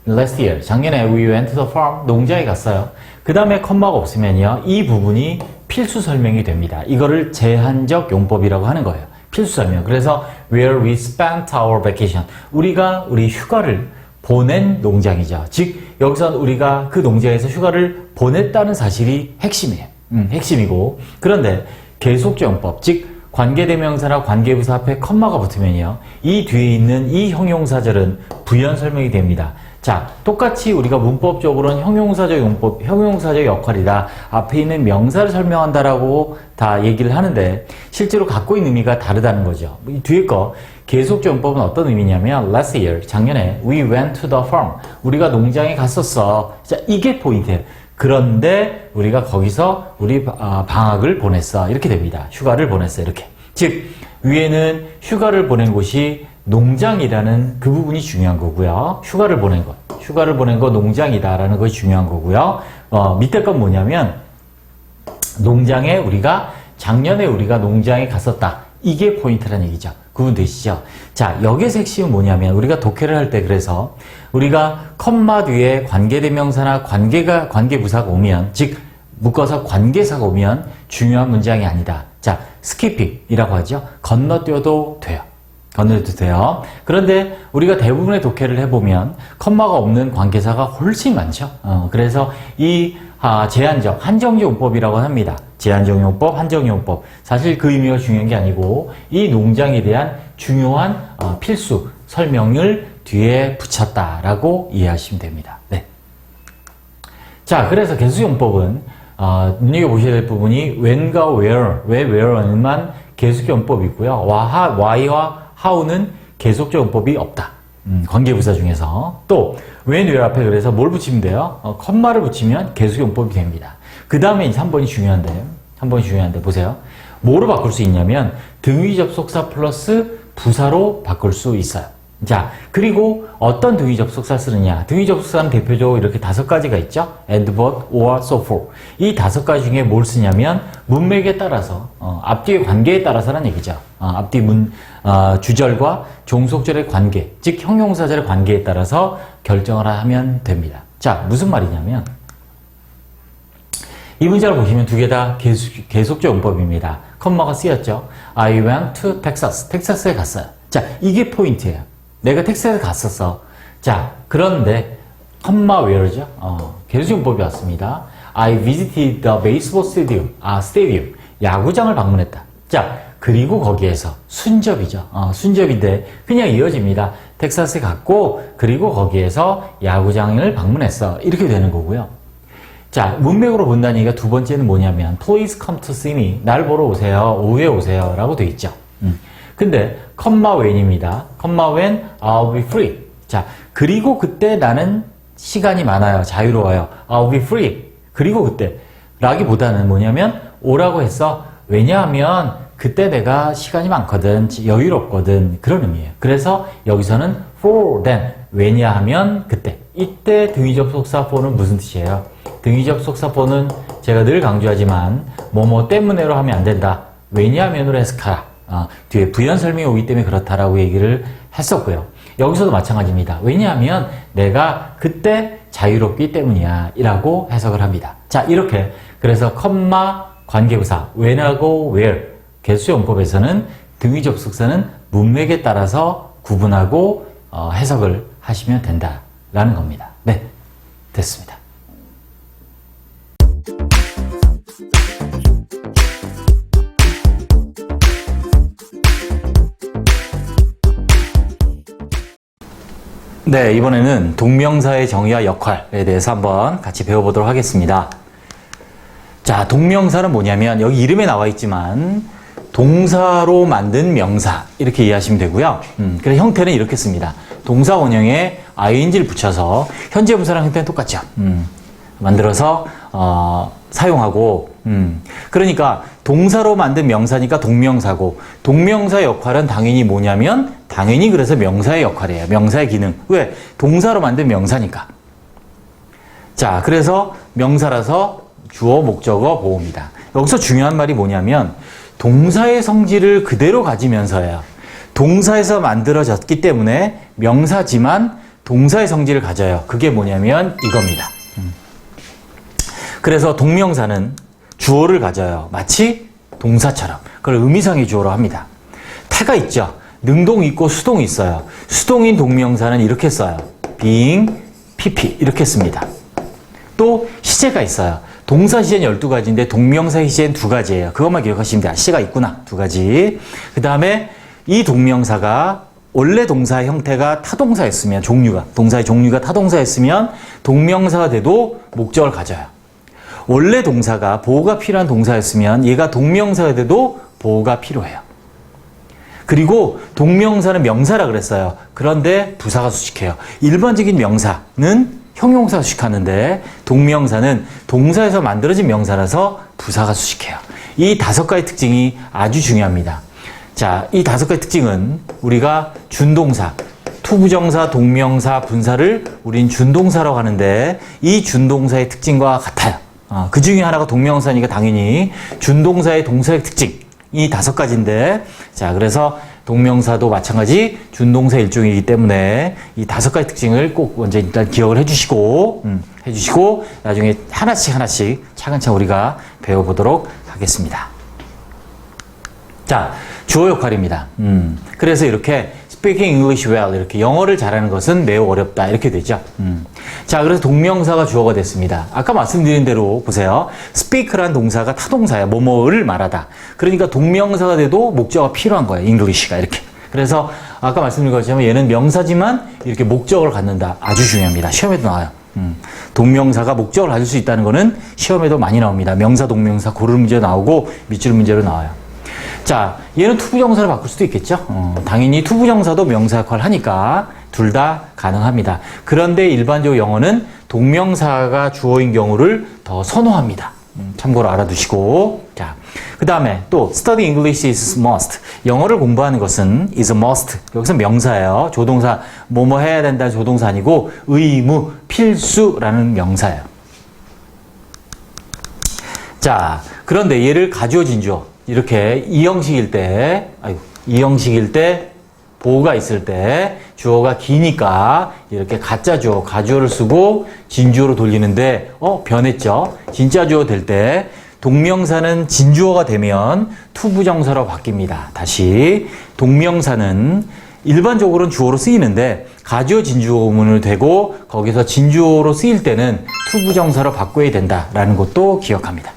Last year, 작년에 we went to the farm. 농장에 갔어요. 그 다음에 컴마가 없으면요. 이 부분이 필수 설명이 됩니다. 이거를 제한적 용법이라고 하는 거예요. 필수 설명. 그래서 where we spent our vacation. 우리가 우리 휴가를 보낸 농장이죠. 즉 여기서 우리가 그 농장에서 휴가를 보냈다는 사실이 핵심이에요. 핵심이고 그런데 계속적 용법, 즉 관계대명사나 관계부사 앞에 컴마가 붙으면요. 이 뒤에 있는 이 형용사절은 부연 설명이 됩니다. 자, 똑같이 우리가 문법적으로는 형용사적 용법, 형용사적 역할이다. 앞에 있는 명사를 설명한다라고 다 얘기를 하는데 실제로 갖고 있는 의미가 다르다는 거죠. 이 뒤에 거 계속적 용법은 어떤 의미냐면 last year, 작년에 we went to the farm. 우리가 농장에 갔었어. 자, 이게 포인트예요. 그런데 우리가 거기서 우리 방학을 보냈어. 이렇게 됩니다. 휴가를 보냈어. 이렇게. 즉 위에는 휴가를 보낸 곳이 농장이라는 그 부분이 중요한 거고요. 휴가를 보낸 거 농장이다라는 것이 중요한 거고요. 밑에 건 뭐냐면 농장에 작년에 우리가 농장에 갔었다. 이게 포인트라는 얘기죠. 구분 되시죠? 자, 여기서 핵심은 뭐냐면 우리가 독해를 할 때 그래서 우리가 컴마 뒤에 관계대명사나 관계부사가 오면 즉 묶어서 관계사가 오면 중요한 문장이 아니다. 자, 스키핑이라고 하죠. 건너뛰어도 돼요. 그런데 우리가 대부분의 독해를 해보면 컴마가 없는 관계사가 훨씬 많죠. 그래서 이 제한적, 한정적 용법이라고 합니다. 제한적 용법, 한정 용법. 사실 그 의미가 중요한 게 아니고 이 농장에 대한 중요한 필수 설명을 뒤에 붙였다라고 이해하시면 됩니다. 네. 자, 그래서 계수용법은 눈여겨보셔야 될 부분이 when과 where, 왜 where만 계수용법이고요. why와 how는 계속적 용법이 없다. 관계부사 중에서. 또 when, where 앞에 그래서 뭘 붙이면 돼요? 컴마를 붙이면 계속적 용법이 됩니다. 그 다음에 3번이 중요한데 보세요. 뭐로 바꿀 수 있냐면 등위 접속사 플러스 부사로 바꿀 수 있어요. 자, 그리고 어떤 등위 접속사 쓰느냐? 등위 접속사는 대표적으로 이렇게 5가지가 있죠. and, but, or, so for. 이 5가지 중에 뭘 쓰냐면 문맥에 따라서 앞뒤의 관계에 따라서라는 얘기죠. 앞뒤 주절과 종속절의 관계, 즉 형용사절의 관계에 따라서 결정을 하면 됩니다. 자, 무슨 말이냐면 이 문장을 보시면 두 개 다 계속적 용법입니다. 컴마가 쓰였죠. I went to Texas. 텍사스에 갔어요. 자, 이게 포인트예요. 내가 텍사스에 갔었어. 자, 그런데 컴마 where죠? 계속적 용법이 왔습니다. I visited the baseball stadium. 스테디움. 야구장을 방문했다. 자, 그리고 거기에서 순접이죠. 순접인데 그냥 이어집니다. 텍사스에 갔고 그리고 거기에서 야구장을 방문했어. 이렇게 되는 거고요. 자, 문맥으로 본다는 얘기가 두 번째는 뭐냐면 Please come to see me. 날 보러 오세요. 오후에 오세요. 라고 돼 있죠. 근데 컴마 when입니다. 컴마 when I'll be free. 자, 그리고 그때 나는 시간이 많아요. 자유로워요. I'll be free. 그리고 그때 라기보다는 뭐냐면 오라고 했어. 왜냐하면 그때 내가 시간이 많거든. 여유롭거든. 그런 의미예요. 그래서 여기서는 for then. 왜냐하면 그때. 이때 등위 접속사 for는 무슨 뜻이에요? 등위 접속사 for는 제가 늘 강조하지만 뭐뭐 때문에로 하면 안 된다. 왜냐하면으로 해서 가라. 뒤에 부연 설명이 오기 때문에 그렇다라고 얘기를 했었고요. 여기서도 마찬가지입니다. 왜냐하면 내가 그때 자유롭기 때문이야 라고 해석을 합니다. 자, 이렇게 그래서 컴마 관계부사 when하고 where 계수용법에서는 등위 접속사는 문맥에 따라서 구분하고 해석을 하시면 된다라는 겁니다. 네, 됐습니다. 네, 이번에는 동명사의 정의와 역할에 대해서 한번 같이 배워보도록 하겠습니다. 자, 동명사는 뭐냐면 여기 이름에 나와 있지만 동사로 만든 명사 이렇게 이해하시면 되고요. 그래서 형태는 이렇게 씁니다. 동사 원형에 ing를 붙여서 현재 분사랑 형태는 똑같죠. 만들어서 사용하고 그러니까 동사로 만든 명사니까 동명사고 동명사 역할은 당연히 뭐냐면 당연히 그래서 명사의 역할이에요. 명사의 기능. 왜? 동사로 만든 명사니까. 자, 그래서 명사라서 주어, 목적어, 보호입니다. 여기서 중요한 말이 뭐냐면 동사의 성질을 그대로 가지면서요. 동사에서 만들어졌기 때문에 명사지만 동사의 성질을 가져요. 그게 뭐냐면 이겁니다. 그래서 동명사는 주어를 가져요. 마치 동사처럼. 그걸 의미상의 주어로 합니다. 태가 있죠. 능동이 있고 수동이 있어요. 수동인 동명사는 이렇게 써요. being, pp 이렇게 씁니다. 또 시제가 있어요. 동사 시제는 12가지인데 동명사 시제는 2가지예요. 그것만 기억하시면 돼요. 시제가 있구나. 2가지. 그 다음에 이 동명사가 원래 동사의 형태가 타동사였으면 동사의 종류가 타동사였으면 동명사가 돼도 목적을 가져요. 원래 동사가 보호가 필요한 동사였으면 얘가 동명사가 돼도 보호가 필요해요. 그리고 동명사는 명사라 그랬어요. 그런데 부사가 수식해요. 일반적인 명사는 형용사가 수식하는데 동명사는 동사에서 만들어진 명사라서 부사가 수식해요. 이 5가지 특징이 아주 중요합니다. 자, 이 5가지 특징은 우리가 준동사, 투부정사, 동명사, 분사를 우린 준동사라고 하는데 이 준동사의 특징과 같아요. 그 중에 하나가 동명사니까 당연히 준동사의 동사의 특징 이 5가지인데 자 그래서 동명사도 마찬가지 준동사 일종이기 때문에 이 5가지 특징을 꼭 먼저 일단 기억을 해주시고 나중에 하나씩 차근차근 우리가 배워보도록 하겠습니다. 자, 주어 역할입니다. 그래서 이렇게 speaking English well 이렇게 영어를 잘하는 것은 매우 어렵다 이렇게 되죠. 자, 그래서 동명사가 주어가 됐습니다. 아까 말씀드린 대로 보세요. speak란 동사가 타동사야. 뭐뭐를 말하다. 그러니까 동명사가 돼도 목적어가 필요한 거예요. English가 이렇게. 그래서 아까 말씀드린 것처럼 얘는 명사지만 이렇게 목적어를 갖는다. 아주 중요합니다. 시험에도 나와요. 동명사가 목적어를 가질 수 있다는 거는 시험에도 많이 나옵니다. 명사, 동명사 고르는 문제 나오고 밑줄 문제로 나와요. 자, 얘는 투부정사로 바꿀 수도 있겠죠. 당연히 투부정사도 명사 역할을 하니까 둘 다 가능합니다. 그런데 일반적으로 영어는 동명사가 주어인 경우를 더 선호합니다. 참고로 알아두시고. 자, 그 다음에 또 study English is must. 영어를 공부하는 것은 is a must. 여기서 명사예요. 조동사 뭐뭐 해야 된다 조동사 아니고 의무, 필수라는 명사예요. 자, 그런데 얘를 가주어 진주어 이렇게 이 형식일 때 보호가 있을 때 주어가 기니까 이렇게 가짜 주어, 가주어를 쓰고 진주어로 돌리는데 변했죠. 진짜 주어 될 때 동명사는 진주어가 되면 투부정사로 바뀝니다. 다시 동명사는 일반적으로는 주어로 쓰이는데 가주어 진주어 구문을 되고 거기서 진주어로 쓰일 때는 투부정사로 바꿔야 된다라는 것도 기억합니다.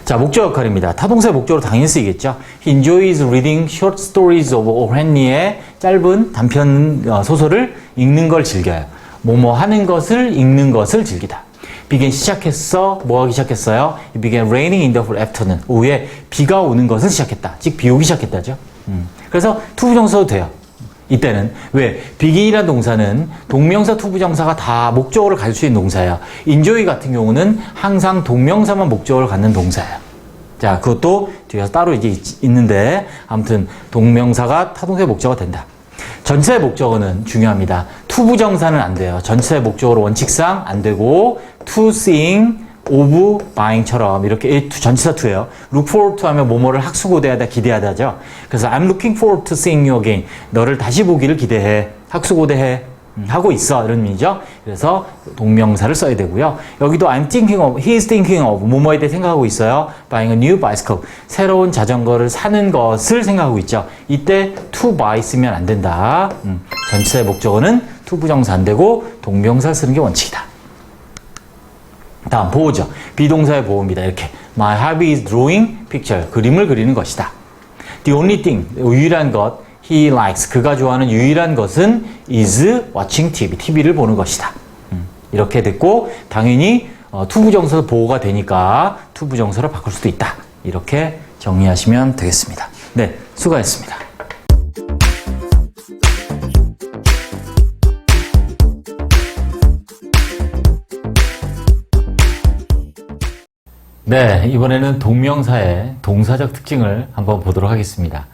자, 목적 역할입니다. 타동사의 목적으로 당연히 쓰이겠죠. He enjoys reading short stories of O. Henry의 짧은 단편 소설을 읽는 걸 즐겨요. 뭐뭐 하는 것을 읽는 것을 즐기다. began 시작했어. 뭐 하기 시작했어요? It began raining in the afternoon. 오후에 비가 오는 것을 시작했다. 즉 비 오기 시작했다죠. 그래서 투부정사도 돼요. 이때는 왜? begin이라는 동사는 동명사, 투부정사가 다 목적어를 가질 수 있는 동사예요. enjoy 같은 경우는 항상 동명사만 목적어를 갖는 동사예요. 자, 그것도 뒤에서 따로 이제 있는데 아무튼 동명사가 타동사의 목적어가 된다. 전치사의 목적어는 중요합니다. 투부정사는 안 돼요. 전치사의 목적어로 원칙상 안 되고 to seeing, of buying처럼 이렇게 전치사 to예요. look forward to 하면 뭐뭐를 학수고대하다, 기대하다죠. 그래서 I'm looking forward to seeing you again. 너를 다시 보기를 기대해. 학수고대해. 하고 있어. 이런 의미죠. 그래서 동명사를 써야 되고요. 여기도 I'm thinking of, he is thinking of 뭐뭐에 대해 생각하고 있어요. buying a new bicycle. 새로운 자전거를 사는 것을 생각하고 있죠. 이때 to buy 쓰면 안 된다. 전치사의 목적어는 투부정사 안 되고 동명사를 쓰는 게 원칙이다. 다음 보호죠. 비동사의 보호입니다. 이렇게 My hobby is drawing picture. 그림을 그리는 것이다. The only thing, 유일한 것 he likes, 그가 좋아하는 유일한 것은 is watching TV. TV를 보는 것이다. 이렇게 됐고 당연히 투부정사 보호가 되니까 투부정사로 바꿀 수도 있다. 이렇게 정리하시면 되겠습니다. 네, 수고하셨습니다. 네, 이번에는 동명사의 동사적 특징을 한번 보도록 하겠습니다.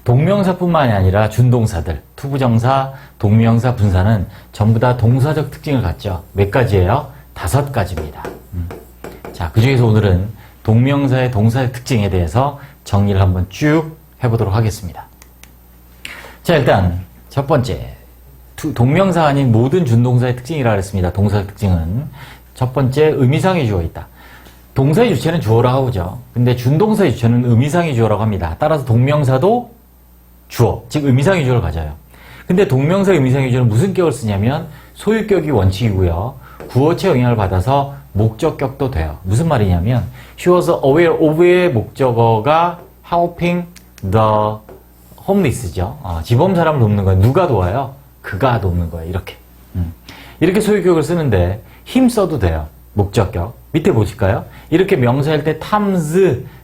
동명사뿐만이 아니라 준동사들, 투부정사, 동명사, 분사는 전부 다 동사적 특징을 갖죠. 몇 가지예요? 5가지입니다. 자, 그 중에서 오늘은 동명사의 동사의 특징에 대해서 정리를 한번 쭉 해보도록 하겠습니다. 자, 일단 첫 번째. 동명사 아닌 모든 준동사의 특징이라 그랬습니다. 동사의 특징은. 첫 번째, 의미상의 주어가 있다. 동사의 주체는 주어라고 하죠. 근데 준동사의 주체는 의미상의 주어라고 합니다. 따라서 동명사도 주어, 즉 의미상의 주어를 가져요. 근데 동명사 의미상의 주어는 무슨 격을 쓰냐면 소유격이 원칙이고요. 구어체 영향을 받아서 목적격도 돼요. 무슨 말이냐면 she was aware of의 목적어가 helping the homeless죠. 지범 사람을 돕는 거예요. 누가 도와요? 그가 돕는 거예요. 이렇게. 이렇게 소유격을 쓰는데 힘 써도 돼요. 목적격. 밑에 보실까요? 이렇게 명사일 때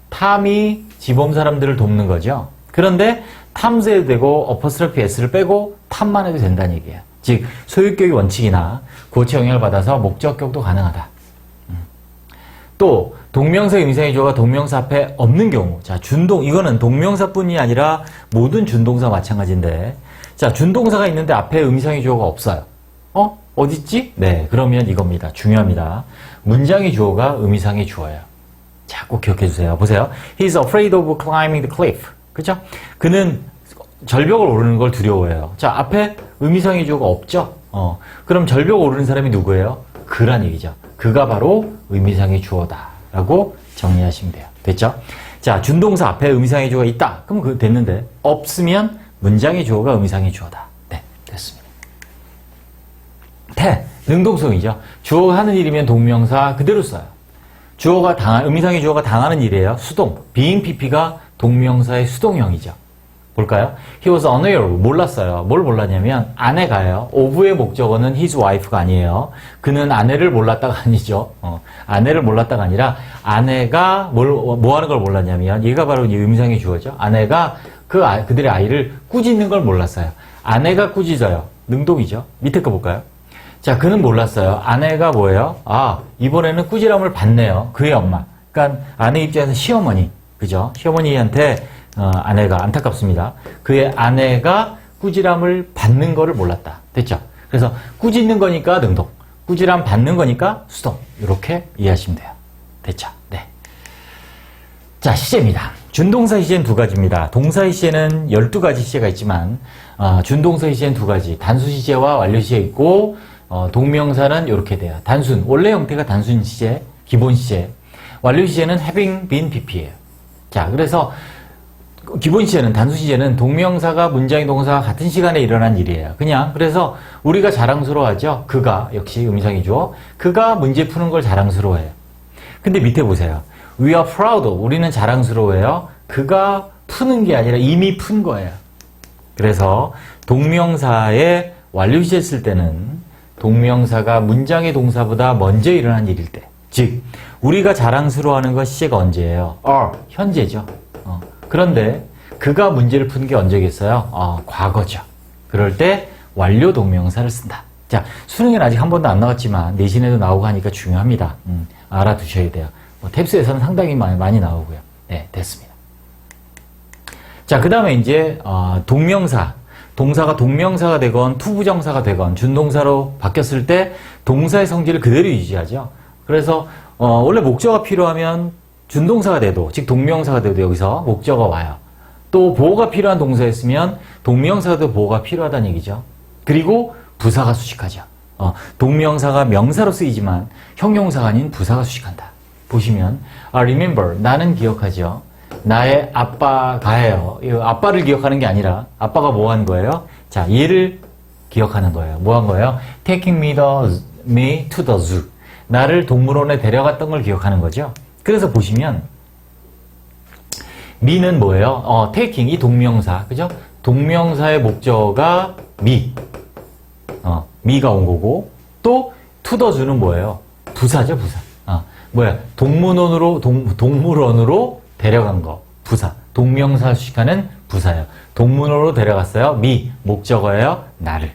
탐이 지범 사람들을 돕는 거죠. 그런데 탐스해도 되고 어퍼스트로피 s를 빼고 탐만 해도 된다는 얘기예요. 즉 소유격이 원칙이나 구어체 영향을 받아서 목적격도 가능하다. 또 동명사 의미상의 주어가 동명사 앞에 없는 경우, 자 이거는 동명사뿐이 아니라 모든 준동사 마찬가지인데, 자 준동사가 있는데 앞에 의미상의 주어가 없어요. 어딨지? 네, 그러면 이겁니다. 중요합니다. 문장의 주어가 의미상의 주어예요. 자, 꼭 기억해 주세요. 보세요. He's afraid of climbing the cliff. 그죠? 그는 절벽을 오르는 걸 두려워해요. 자, 앞에 의미상의 주어가 없죠? 그럼 절벽 오르는 사람이 누구예요? 그란 얘기죠. 그가 바로 의미상의 주어다. 라고 정리하시면 돼요. 됐죠? 자, 준동사 앞에 의미상의 주어가 있다. 그럼 그 됐는데, 없으면 문장의 주어가 의미상의 주어다. 네, 됐습니다. 능동성이죠. 주어가 하는 일이면 동명사 그대로 써요. 의미상의 주어가 당하는 일이에요. 수동. being pp가 동명사의 수동형이죠. 볼까요? He was unaware. 몰랐어요. 뭘 몰랐냐면 아내가요. of의 목적어는 his wife가 아니에요. 그는 아내를 몰랐다가 아니죠. 아내를 몰랐다가 아니라 아내가 뭐 하는 걸 몰랐냐면 얘가 바로 의미상의 주어죠. 아내가 그들의 아이를 꾸짖는 걸 몰랐어요. 아내가 꾸짖어요. 능동이죠. 밑에 거 볼까요? 자, 그는 몰랐어요. 아내가 뭐예요? 이번에는 꾸지람을 받네요. 그의 엄마. 그러니까 아내 입장에서 시어머니. 그죠? 시어머니한테 아내가 안타깝습니다. 그의 아내가 꾸지람을 받는 거를 몰랐다. 됐죠? 그래서 꾸짖는 거니까 능동, 꾸지람 받는 거니까 수동. 이렇게 이해하시면 돼요. 됐죠? 네. 자, 시제입니다. 준동사 시제는 두 가지입니다. 동사 시제는 12가지 시제가 있지만 준동사 시제는 두 가지. 단수 시제와 완료 시제 있고 동명사는 이렇게 돼요. 원래 형태가 단순 시제, 기본 시제. 완료 시제는 having been pp예요. 자, 그래서 기본 시제는, 단수 시제는 동명사가 문장의 동사가 같은 시간에 일어난 일이에요. 그래서 우리가 자랑스러워하죠. 그가, 역시 의미상의 주어. 그가 문제 푸는 걸 자랑스러워해요. 근데 밑에 보세요. We are proud of. 우리는 자랑스러워해요. 그가 푸는 게 아니라 이미 푼 거예요. 그래서 동명사의 완료 시제 쓸 때는 동명사가 문장의 동사보다 먼저 일어난 일일 때. 즉, 우리가 자랑스러워하는 것 시제가 언제예요? 현재죠. 그런데 그가 문제를 푼 게 언제겠어요? 과거죠. 그럴 때 완료 동명사를 쓴다. 자, 수능에는 아직 한 번도 안 나왔지만 내신에도 나오고 하니까 중요합니다. 알아두셔야 돼요. 탭스에서는 상당히 많이 나오고요. 네, 됐습니다. 자, 그 다음에 이제 동명사. 동사가 동명사가 되건 투부정사가 되건 준동사로 바뀌었을 때 동사의 성질을 그대로 유지하죠. 그래서 원래 목적어가 필요하면 준동사가 돼도, 즉 동명사가 돼도 여기서 목적어가 와요. 또 보호가 필요한 동사였으면 동명사가 돼도 보호가 필요하다는 얘기죠. 그리고 부사가 수식하죠. 동명사가 명사로 쓰이지만 형용사가 아닌 부사가 수식한다. 보시면 remember, 나는 기억하죠. 나의 아빠가 해요. 아빠를 기억하는 게 아니라 아빠가 뭐 한 거예요? 자, 얘를 기억하는 거예요. 뭐 한 거예요? Taking me to the zoo. 나를 동물원에 데려갔던 걸 기억하는 거죠. 그래서 보시면 me는 뭐예요? taking, 이 동명사, 그죠? 동명사의 목적어가 me가 온 거고, 또 to the zoo는 뭐예요? 부사죠, 부사. 동물원으로 데려간 거, 부사. 동명사 수식하는 부사예요. 동물원으로 데려갔어요. 목적어예요. 나를.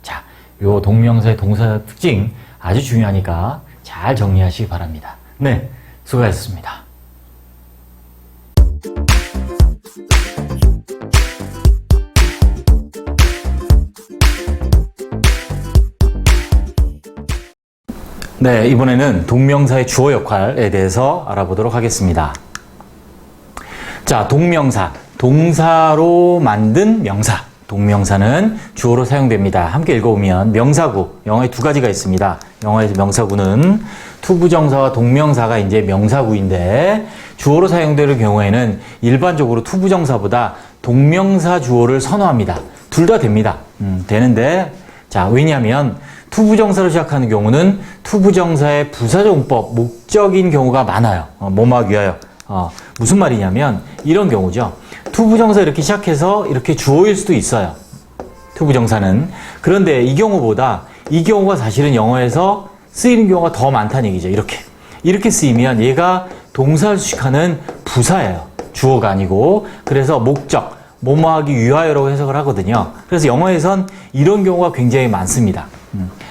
자, 요 동명사의 동사 특징 아주 중요하니까 잘 정리하시기 바랍니다. 네, 수고하셨습니다. 네, 이번에는 동명사의 주어 역할에 대해서 알아보도록 하겠습니다. 자, 동명사. 동사로 만든 명사. 동명사는 주어로 사용됩니다. 함께 읽어보면 명사구, 영어에 두 가지가 있습니다. 영어에서 명사구는 투부정사와 동명사가 이제 명사구인데 주어로 사용되는 경우에는 일반적으로 투부정사보다 동명사 주어를 선호합니다. 둘 다 됩니다. 되는데 자, 왜냐하면 투부정사로 시작하는 경우는 투부정사의 부사정법, 목적인 경우가 많아요. 뭐뭐하기 위하여. 무슨 말이냐면 이런 경우죠. 투부정사 이렇게 시작해서 이렇게 주어일 수도 있어요. 투부정사는. 그런데 이 경우가 사실은 영어에서 쓰이는 경우가 더 많다는 얘기죠. 이렇게 쓰이면 얘가 동사를 수식하는 부사예요. 주어가 아니고. 그래서 목적, 뭐뭐하기 위하여라고 해석을 하거든요. 그래서 영어에선 이런 경우가 굉장히 많습니다.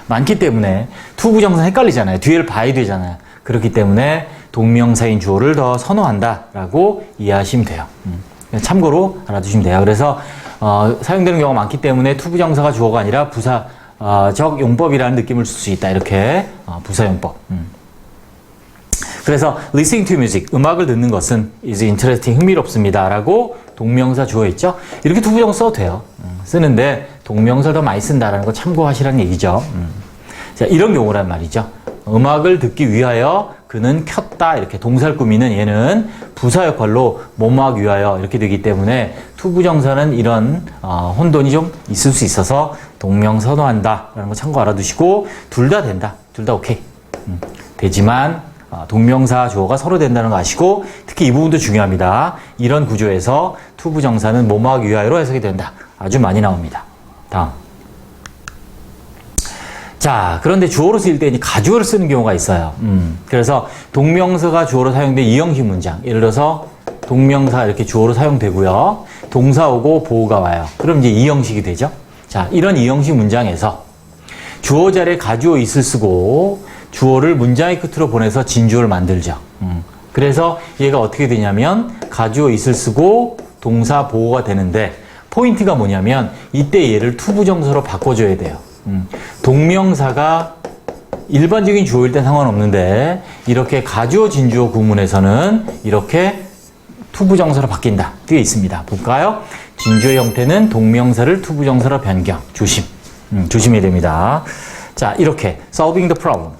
많기 때문에 투부정사 헷갈리잖아요. 뒤를 봐야 되잖아요. 그렇기 때문에 동명사인 주어를 더 선호한다라고 이해하시면 돼요. 참고로 알아두시면 돼요. 그래서 사용되는 경우가 많기 때문에 투부정사가 주어가 아니라 부사적 용법이라는 느낌을 줄 수 있다. 이렇게 부사용법. 그래서 listening to music, 음악을 듣는 것은 is interesting, 흥미롭습니다. 라고 동명사 주어 있죠? 이렇게 투부정사 써도 돼요. 쓰는데 동명사를 더 많이 쓴다라는 거 참고하시라는 얘기죠. 자, 이런 경우란 말이죠. 음악을 듣기 위하여 그는 켰다. 이렇게 동사를 꾸미는 얘는 부사 역할로 뭐뭐하기 위하여 이렇게 되기 때문에 투부정사는 이런 혼돈이 좀 있을 수 있어서 동명사 선호한다. 라는 거 참고 알아두시고 둘 다 된다. 둘 다 오케이. 되지만 동명사 주어가 서로 된다는 거 아시고 특히 이 부분도 중요합니다. 이런 구조에서 투부정사는 뭐뭐하기 위하여로 해석이 된다. 아주 많이 나옵니다. 다음. 자, 그런데 주어로 쓰일 때 가주어를 쓰는 경우가 있어요. 그래서 동명사가 주어로 사용된 이 형식 문장. 예를 들어서 동명사 이렇게 주어로 사용되고요. 동사 오고 보호가 와요. 그럼 이제 이 형식이 되죠. 자, 이런 이 형식 문장에서 주어 자리에 가주어 있을 쓰고 주어를 문장의 끝으로 보내서 진주어를 만들죠. 그래서 얘가 어떻게 되냐면 가주어 있을 쓰고 동사 보호가 되는데 포인트가 뭐냐면 이때 얘를 투부정사로 바꿔줘야 돼요. 동명사가 일반적인 주어일 땐 상관없는데 이렇게 가주어 진주어 구문에서는 이렇게 투부정사로 바뀐다. 되어 있습니다. 볼까요? 진주어의 형태는 동명사를 투부정사로 변경. 조심해야 됩니다. 자, 이렇게 solving the problem.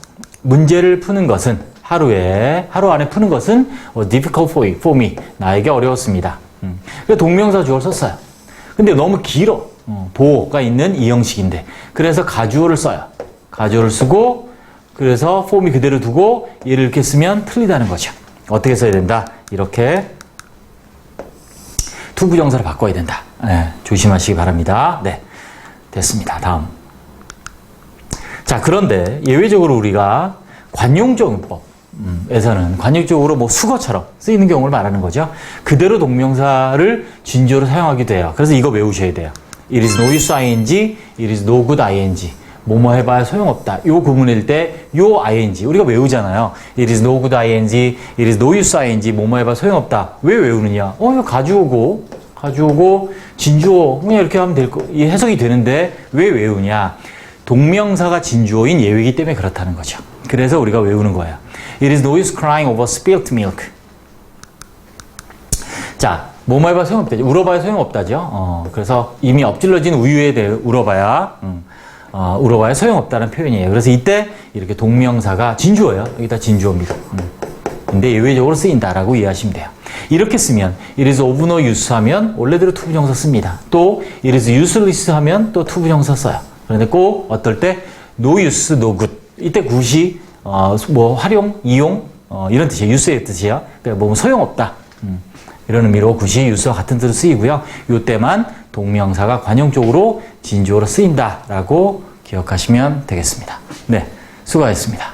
문제를 푸는 것은 하루 안에 푸는 것은 difficult for me. 나에게 어려웠습니다. 그래서 동명사 주어를 썼어요. 근데 너무 길어. 보호가 있는 이 형식인데. 그래서 가주어를 써요. 가주어를 쓰고, 그래서 form이 그대로 두고, 얘를 이렇게 쓰면 틀리다는 거죠. 어떻게 써야 된다? 이렇게 투부정사로 바꿔야 된다. 네, 조심하시기 바랍니다. 네, 됐습니다. 다음. 자, 그런데 예외적으로 우리가 관용적 용법에서는 관용적으로 뭐 수거처럼 쓰이는 경우를 말하는 거죠. 그대로 동명사를 진주어로 사용하기도 해요. 그래서 이거 외우셔야 돼요. It is no use ing, it is no good ing. 뭐뭐 해봐야 소용없다. 요 구문일 때 요 ing 우리가 외우잖아요. It is no good ing, it is no use ing. 뭐뭐 해봐야 소용없다. 왜 외우느냐? 이거 가져오고 진주어 그냥 이렇게 하면 될 거. 이 해석이 되는데 왜 외우냐? 동명사가 진주어인 예외이기 때문에 그렇다는 거죠. 그래서 우리가 외우는 거예요. It is no use crying over spilt milk. 자, 뭐뭐 해봐야 소용없다죠. 울어봐야 소용없다죠. 그래서 이미 엎질러진 우유에 대해 울어봐야 소용없다는 표현이에요. 그래서 이때 이렇게 동명사가 진주어예요. 여기다 진주어입니다. 근데 예외적으로 쓰인다라고 이해하시면 돼요. 이렇게 쓰면 it is of no use 하면 원래대로 투부정사 씁니다. 또 it is useless 하면 또 투부정사 써요. 그런데 꼭 어떨 때 no use, no good. 이때 굿이 뭐 활용, 이용 이런 뜻이에요. use의 뜻이에요. 그러니까 뭐 소용없다. 이런 의미로 굿이 use와 같은 뜻으로 쓰이고요. 이때만 동명사가 관용적으로 진주어로 쓰인다라고 기억하시면 되겠습니다. 네, 수고하셨습니다.